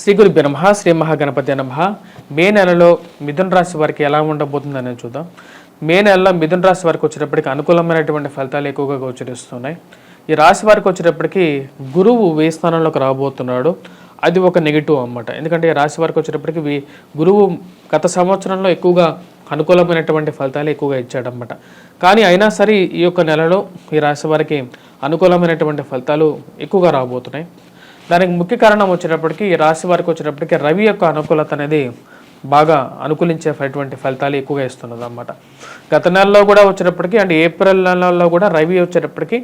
శ్రీ గురుభ్యో నమః. శ్రీ మహాగణపతి నమః. మే నెలలో మిథున రాశి వారికి ఎలా ఉండబోతుంది అనేది చూద్దాం. మే నెలలో మిథున రాశి వారికి వచ్చేటప్పటికి అనుకూలమైనటువంటి ఫలితాలు ఎక్కువగా గోచరిస్తున్నాయి. ఈ రాశి వారికి వచ్చేటప్పటికి గురువు వ్యయ స్థానంలోకి రాబోతున్నాడు. అది ఒక నెగిటివ్ అన్నమాట. ఎందుకంటే ఈ రాశి వారికి వచ్చేటప్పటికి గురువు గత సంవత్సరంలో ఎక్కువగా అనుకూలమైనటువంటి ఫలితాలు ఎక్కువగా ఇచ్చాడన్నమాట. కానీ అయినా సరే ఈ యొక్క నెలలో ఈ రాశి వారికి అనుకూలమైనటువంటి ఫలితాలు ఎక్కువగా రాబోతున్నాయి. దానికి ముఖ్య కారణం వచ్చేటప్పటికి ఈ రాశి వారికి వచ్చేటప్పటికి రవి యొక్క అనుకూలత అనేది బాగా అనుకూలించేటువంటి ఫలితాలు ఎక్కువగా ఇస్తున్నది అన్నమాట. గత నెలలో కూడా వచ్చేటప్పటికి అంటే ఏప్రిల్ నెలలో కూడా రవి వచ్చేటప్పటికి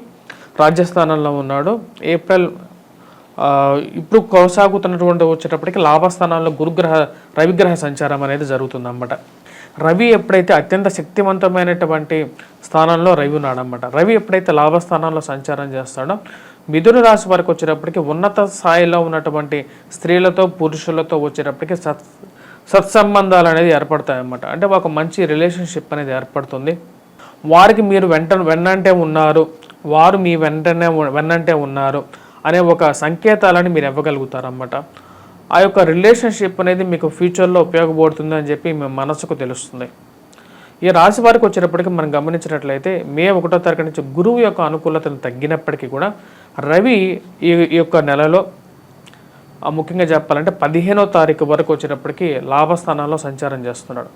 రాజ్యస్థానంలో ఉన్నాడు. ఏప్రిల్ ఇప్పుడు కొనసాగుతున్నటువంటి వచ్చేటప్పటికి లాభస్థానాల్లో రవిగ్రహ సంచారం అనేది జరుగుతుందన్నమాట. రవి ఎప్పుడైతే అత్యంత శక్తివంతమైనటువంటి స్థానంలో రవి ఉన్నాడన్నమాట. రవి ఎప్పుడైతే లాభస్థానంలో సంచారం చేస్తాడో మిథున రాశి వారికి వచ్చేటప్పటికి ఉన్నత స్థాయిలో ఉన్నటువంటి స్త్రీలతో పురుషులతో వచ్చేటప్పటికి సత్సంబంధాలు అనేది ఏర్పడతాయి అన్నమాట. అంటే ఒక మంచి రిలేషన్షిప్ అనేది ఏర్పడుతుంది. వారికి మీరు వెన్నంటే ఉన్నారు, వారు మీ వెన్నంటే ఉన్నారు అనే ఒక సంకేతాలని మీరు ఇవ్వగలుగుతారన్నమాట. ఆ యొక్క రిలేషన్షిప్ అనేది మీకు ఫ్యూచర్లో ఉపయోగపడుతుంది అని చెప్పి మీ మనసుకు తెలుస్తుంది. ఈ రాశి వారికి వచ్చేటప్పటికి మనం గమనించినట్లయితే మే 1వ తారీఖు నుంచి గురువు యొక్క అనుకూలతను తగ్గినప్పటికీ కూడా రవి ఈ యొక్క నెలలో ముఖ్యంగా చెప్పాలంటే 15వ తారీఖు వరకు వచ్చేటప్పటికి లాభస్థానాల్లో సంచారం చేస్తున్నాడు.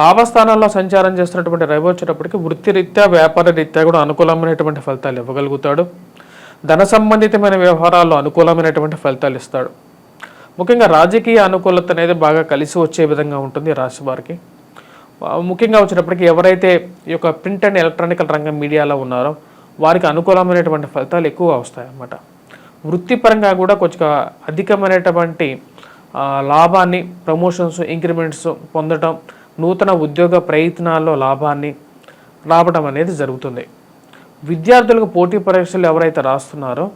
లాభస్థానాల్లో సంచారం చేస్తున్నటువంటి రవి వచ్చేటప్పటికి వృత్తిరీత్యా వ్యాపార రీత్యా కూడా అనుకూలమైనటువంటి ఫలితాలు ఇవ్వగలుగుతాడు. ధన సంబంధితమైన వ్యవహారాల్లో అనుకూలమైనటువంటి ఫలితాలు ఇస్తాడు. ముఖ్యంగా రాజకీయ అనుకూలత అనేది బాగా కలిసి వచ్చే విధంగా ఉంటుంది రాశి వారికి. ముఖ్యంగా వచ్చేటప్పటికి ఎవరైతే ఈ యొక్క ప్రింట్ అండ్ ఎలక్ట్రానికల్ రంగం మీడియాలో ఉన్నారో వారికి అనుకూలమైనటువంటి ఫలితాలు ఎక్కువగా వస్తాయి అన్నమాట. వృత్తిపరంగా కూడా కొంచెం అధికమైనటువంటి లాభాన్ని, ప్రమోషన్స్, ఇంక్రిమెంట్స్ పొందడం, నూతన ఉద్యోగ ప్రయత్నాల్లో లాభాన్ని రావడం అనేది జరుగుతుంది. విద్యార్థులకు పోటీ పరీక్షలు ఎవరైతే రాస్తున్నారో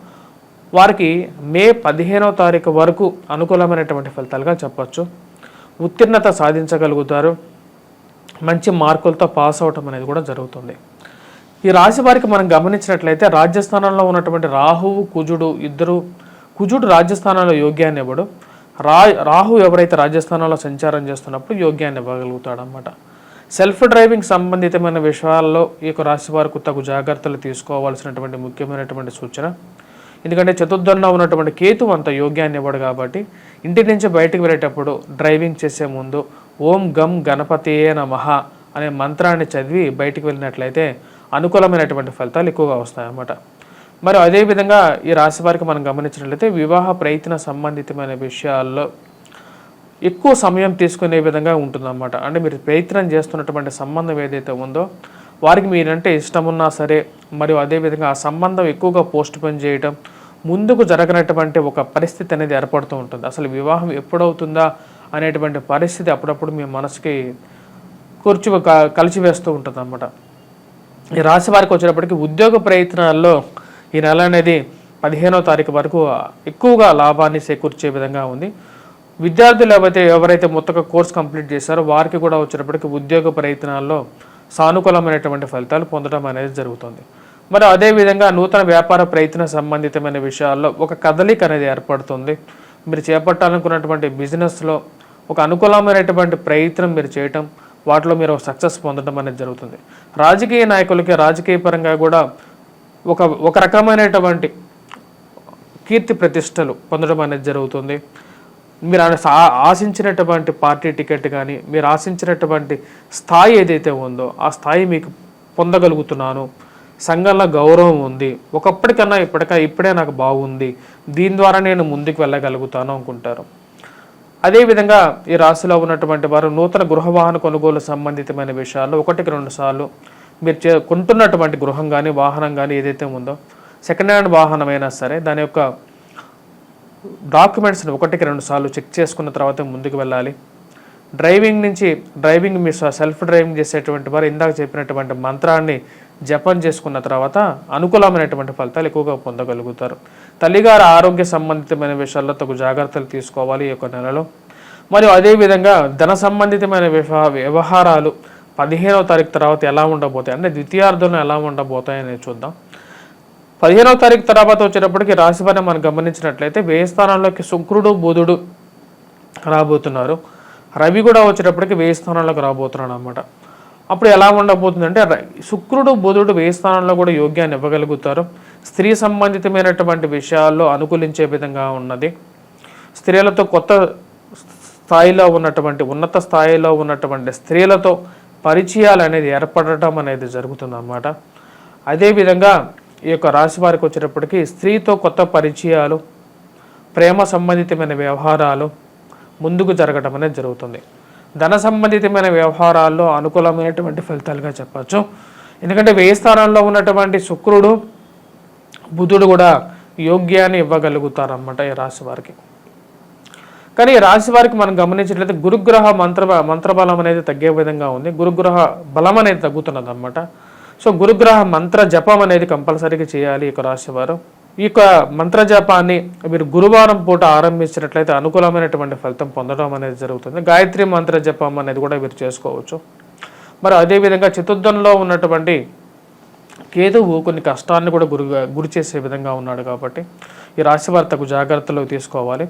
వారికి మే 15వ తారీఖు వరకు అనుకూలమైనటువంటి ఫలితాలుగా చెప్పచ్చు. ఉత్తీర్ణత సాధించగలుగుతారు. మంచి మార్కులతో పాస్ అవటం అనేది కూడా జరుగుతుంది. ఈ రాశి వారికి మనం గమనించినట్లయితే రాజ్యస్థానంలో ఉన్నటువంటి రాహువు, కుజుడు రాజ్యస్థానంలో యోగ్యాన్ని ఇవ్వడు. రాహు ఎవరైతే రాజ్యస్థానంలో సంచారం చేస్తున్నప్పుడు యోగ్యాన్ని ఇవ్వగలుగుతాడు అన్నమాట. సెల్ఫ్ డ్రైవింగ్ సంబంధితమైన విషయాల్లో ఈ యొక్క రాశి వారికి తగు జాగ్రత్తలు తీసుకోవాల్సినటువంటి ముఖ్యమైనటువంటి సూచన. ఎందుకంటే చతుర్థంలో ఉన్నటువంటి కేతు అంత యోగ్యాన్ని ఇవ్వడు కాబట్టి ఇంటి నుంచి బయటకు వెళ్ళేటప్పుడు డ్రైవింగ్ చేసే ముందు ఓం గం గణపతియే నమః అనే మంత్రాన్ని చదివి బయటికి వెళ్ళినట్లయితే అనుకూలమైనటువంటి ఫలితాలు ఎక్కువగా వస్తాయన్నమాట. మరి అదేవిధంగా ఈ రాశి వారికి మనం గమనించినట్లయితే వివాహ ప్రయత్న సంబంధితమైన విషయాల్లో ఎక్కువ సమయం తీసుకునే విధంగా ఉంటుందన్నమాట. అంటే మీరు ప్రయత్నం చేస్తున్నటువంటి సంబంధం ఏదైతే ఉందో వారికి మీరంటే ఇష్టమున్నా సరే, మరియు అదేవిధంగా ఆ సంబంధం ఎక్కువగా పోస్ట్ పోన్ చేయటం, ముందుకు జరగనటువంటి ఒక పరిస్థితి అనేది ఏర్పడుతూ ఉంటుంది. అసలు వివాహం ఎప్పుడవుతుందా అనేటువంటి పరిస్థితి అప్పుడప్పుడు మీ మనసుకి కలిసివేస్తూ ఉంటుంది అన్నమాట. ఈ రాశి వారికి వచ్చేటప్పటికి ఉద్యోగ ప్రయత్నాల్లో ఈ నెల అనేది 15వ తారీఖు వరకు ఎక్కువగా లాభాన్ని చేకూర్చే విధంగా ఉంది. విద్యార్థులు ఎవరైతే మొత్తం కోర్స్ కంప్లీట్ చేశారో వారికి కూడా వచ్చేటప్పటికి ఉద్యోగ ప్రయత్నాల్లో సానుకూలమైనటువంటి ఫలితాలు పొందడం అనేది జరుగుతుంది. మరి అదేవిధంగా నూతన వ్యాపార ప్రయత్న సంబంధితమైన విషయాల్లో ఒక కదలిక అనేది ఏర్పడుతుంది. మీరు చేపట్టాలనుకున్నటువంటి బిజినెస్లో ఒక అనుకూలమైనటువంటి ప్రయత్నం మీరు చేయటం, వాటిలో మీరు సక్సెస్ పొందడం అనేది జరుగుతుంది. రాజకీయ నాయకులకి రాజకీయ పరంగా కూడా ఒక రకమైనటువంటి కీర్తి ప్రతిష్టలు పొందడం అనేది జరుగుతుంది. మీరు ఆశించినటువంటి పార్టీ టికెట్ కానీ, మీరు ఆశించినటువంటి స్థాయి ఏదైతే ఉందో ఆ స్థాయి మీకు పొందగలుగుతున్నాను, సంఘంలో గౌరవం ఉంది, ఒకప్పటికన్నా ఇప్పుడే నాకు బాగుంది, దీని ద్వారా నేను ముందుకు వెళ్ళగలుగుతాను అనుకుంటారు. అదేవిధంగా ఈ రాశిలో ఉన్నటువంటి వారు నూతన గృహ వాహన కొనుగోలు సంబంధితమైన విషయాల్లో 1-2 సార్లు మీరు కొంటున్నటువంటి గృహం కానీ వాహనం కానీ ఏదైతే ఉందో సెకండ్ హ్యాండ్ వాహనం అయినా సరే దాని యొక్క డాక్యుమెంట్స్ని 1-2 సార్లు చెక్ చేసుకున్న తర్వాత ముందుకు వెళ్ళాలి. డ్రైవింగ్ మీ సెల్ఫ్ డ్రైవింగ్ చేసేటువంటి వారు ఇందాక చెప్పినటువంటి మంత్రాన్ని జపం చేసుకున్న తర్వాత అనుకూలమైనటువంటి ఫలితాలు ఎక్కువగా పొందగలుగుతారు. తల్లిగారి ఆరోగ్య సంబంధితమైన విషయాల్లో తగు జాగ్రత్తలు తీసుకోవాలి ఈ యొక్క నెలలో. మరియు అదేవిధంగా ధన సంబంధితమైన వ్యవహారాలు 15వ తారీఖు తర్వాత ఎలా ఉండబోతాయి అంటే ద్వితీయార్థంలో ఎలా ఉండబోతాయని చూద్దాం. 15వ తారీఖు తర్వాత వచ్చేటప్పటికి రాశివారిని మనం గమనించినట్లయితే వ్యయ స్థానాల్లోకి శుక్రుడు, బుధుడు రాబోతున్నారు. రవి కూడా వచ్చేటప్పటికి 1000 స్థానాలకు రాబోతున్నాడు అనమాట. అప్పుడు ఎలా ఉండబోతుందంటే శుక్రుడు బుధుడు 1000 స్థానంలో కూడా యోగ్యాన్ని ఇవ్వగలుగుతారు. స్త్రీ సంబంధితమైనటువంటి విషయాల్లో అనుకూలించే విధంగా ఉన్నది. స్త్రీలతో కొత్త స్థాయిలో ఉన్నటువంటి ఉన్నత స్థాయిలో ఉన్నటువంటి స్త్రీలతో పరిచయాలు అనేది ఏర్పడటం అనేది జరుగుతుందన్నమాట. అదేవిధంగా ఈ యొక్క రాశి వారికి వచ్చేటప్పటికి స్త్రీతో కొత్త పరిచయాలు, ప్రేమ సంబంధితమైన వ్యవహారాలు ముందుకు జరగడం అనేది జరుగుతుంది. ధన సంబంధితమైన వ్యవహారాల్లో అనుకూలమైనటువంటి ఫలితాలుగా చెప్పచ్చు. ఎందుకంటే 1000 స్థానాల్లో ఉన్నటువంటి శుక్రుడు బుధుడు కూడా యోగ్యాన్ని ఇవ్వగలుగుతారన్నమాట ఈ రాశి వారికి. కానీ ఈ రాశి వారికి మనం గమనించినట్లయితే గురుగ్రహ మంత్రబలం అనేది తగ్గే విధంగా ఉంది. గురుగ్రహ బలం అనేది తగ్గుతున్నది అనమాట. సో గురుగ్రహ మంత్ర జపం అనేది కంపల్సరీగా చేయాలి ఈ యొక్క రాశి వారు. ఈ యొక్క మంత్ర జపాన్ని మీరు గురువారం పూట ఆరంభించినట్లయితే అనుకూలమైనటువంటి ఫలితం పొందడం అనేది జరుగుతుంది. గాయత్రి మంత్ర జపం అనేది కూడా మీరు చేసుకోవచ్చు. మరి అదేవిధంగా చతుర్థంలో ఉన్నటువంటి కేతువు కొన్ని కష్టాన్ని కూడా గురి చేసే విధంగా ఉన్నాడు కాబట్టి ఈ రాశి వారు తగు జాగ్రత్తలు తీసుకోవాలి.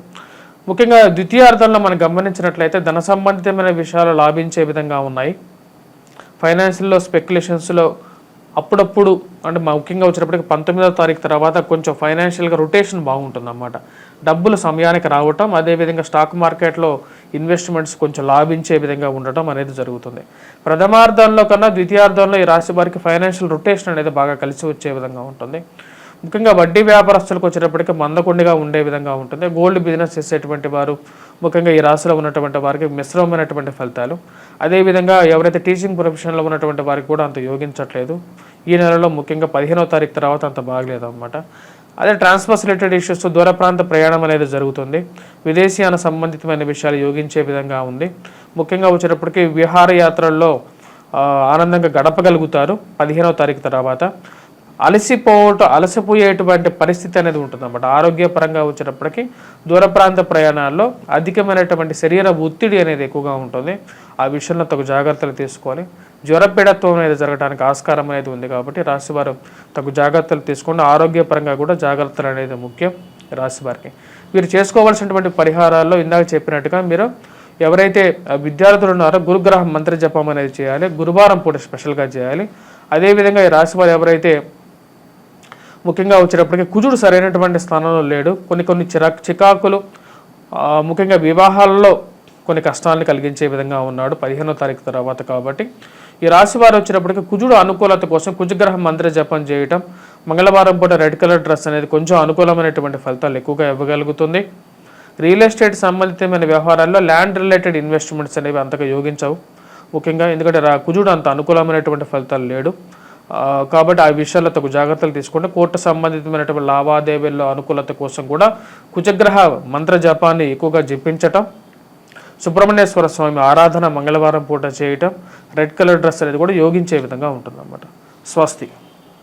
ముఖ్యంగా ద్వితీయార్థంలో మనం గమనించినట్లయితే ధన సంబంధితమైన విషయాలు లాభించే విధంగా ఉన్నాయి. ఫైనాన్షియల్లో స్పెక్యులేషన్స్లో అప్పుడప్పుడు అంటే ముఖ్యంగా వచ్చేటప్పటికి 19వ తారీఖు తర్వాత కొంచెం ఫైనాన్షియల్గా రొటేషన్ బాగుంటుందన్నమాట. డబ్బులు సమయానికి రావటం, అదేవిధంగా స్టాక్ మార్కెట్లో ఇన్వెస్ట్మెంట్స్ కొంచెం లాభించే విధంగా ఉండటం అనేది జరుగుతుంది. ప్రథమార్థంలో కన్నా ద్వితీయార్థంలో ఈ రాశి వారికి ఫైనాన్షియల్ రొటేషన్ అనేది బాగా కలిసి వచ్చే విధంగా ఉంటుంది. ముఖ్యంగా వడ్డీ వ్యాపారస్తులకు వచ్చేటప్పటికి మందకొండిగా ఉండే విధంగా ఉంటుంది. గోల్డ్ బిజినెస్ చేసేటువంటి వారు ముఖ్యంగా ఈ రాశిలో ఉన్నటువంటి వారికి మిశ్రమమైనటువంటి ఫలితాలు. అదేవిధంగా ఎవరైతే టీచింగ్ ప్రొఫెషన్లో ఉన్నటువంటి వారికి కూడా అంత యోగించట్లేదు. ఈ నెలలో ముఖ్యంగా 15వ తారీఖు తర్వాత అంత బాగలేదు అనమాట. అదే ట్రాన్స్ఫర్స్ రిలేటెడ్ ఇష్యూస్, దూర ప్రాంత ప్రయాణం అనేది జరుగుతుంది. విదేశీయాన సంబంధితమైన విషయాలు యోగించే విధంగా ఉంది. ముఖ్యంగా వచ్చేటప్పటికి విహారయాత్రల్లో ఆనందంగా గడపగలుగుతారు 15వ తారీఖు తర్వాత. అలసిపోయేటువంటి పరిస్థితి అనేది ఉంటుంది అన్నమాట. ఆరోగ్యపరంగా వచ్చేటప్పటికి దూర ప్రాంత ప్రయాణాల్లో అధికమైనటువంటి శరీర ఒత్తిడి అనేది ఎక్కువగా ఉంటుంది. ఆ విషయంలో తగు జాగ్రత్తలు తీసుకోవాలి. జ్వరపీడత్వం అనేది జరగడానికి ఆస్కారం అనేది ఉంది కాబట్టి రాశివారు తగు జాగ్రత్తలు తీసుకోండి. ఆరోగ్యపరంగా కూడా జాగ్రత్తలు అనేది ముఖ్యం రాశి వారికి. మీరు చేసుకోవాల్సినటువంటి పరిహారాల్లో ఇందాక చెప్పినట్టుగా మీరు ఎవరైతే విద్యార్థులు ఉన్నారో గురుగ్రహ మంత్ర జపం అనేది చేయాలి. గురువారం పూట స్పెషల్గా చేయాలి. అదేవిధంగా ఈ రాశి వారు ఎవరైతే ముఖ్యంగా వచ్చేటప్పటికి కుజుడు సరైనటువంటి స్థానంలో లేడు, కొన్ని చికాకులు ముఖ్యంగా వివాహాలలో కొన్ని కష్టాలను కలిగించే విధంగా ఉన్నాడు 15వ తారీఖు తర్వాత. కాబట్టి ఈ రాశి వారు వచ్చేటప్పటికి కుజుడు అనుకూలత కోసం కుజగ్రహ మంత్ర జపం చేయటం, మంగళవారం పూట రెడ్ కలర్ డ్రెస్ అనేది కొంచెం అనుకూలమైనటువంటి ఫలితాలు ఎక్కువగా ఇవ్వగలుగుతుంది. రియల్ ఎస్టేట్ సంబంధితమైన వ్యవహారాల్లో ల్యాండ్ రిలేటెడ్ ఇన్వెస్ట్మెంట్స్ అనేవి అంతగా యోగించవు ముఖ్యంగా, ఎందుకంటే కుజుడు అంత అనుకూలమైనటువంటి ఫలితాలు లేడు. కాబట్టి ఆ విషయాల్లో తగు జాగ్రత్తలు తీసుకోండి. కోర్టు సంబంధితమైనటువంటి లావాదేవీల్లో అనుకూలత కోసం కూడా కుజగ్రహ మంత్ర జపాన్ని ఎక్కువగా జపించటం, సుబ్రహ్మణ్యేశ్వర స్వామి ఆరాధన మంగళవారం పూట చేయటం, రెడ్ కలర్ డ్రెస్ అనేది కూడా యోగించే విధంగా ఉంటుందన్నమాట. స్వస్తి.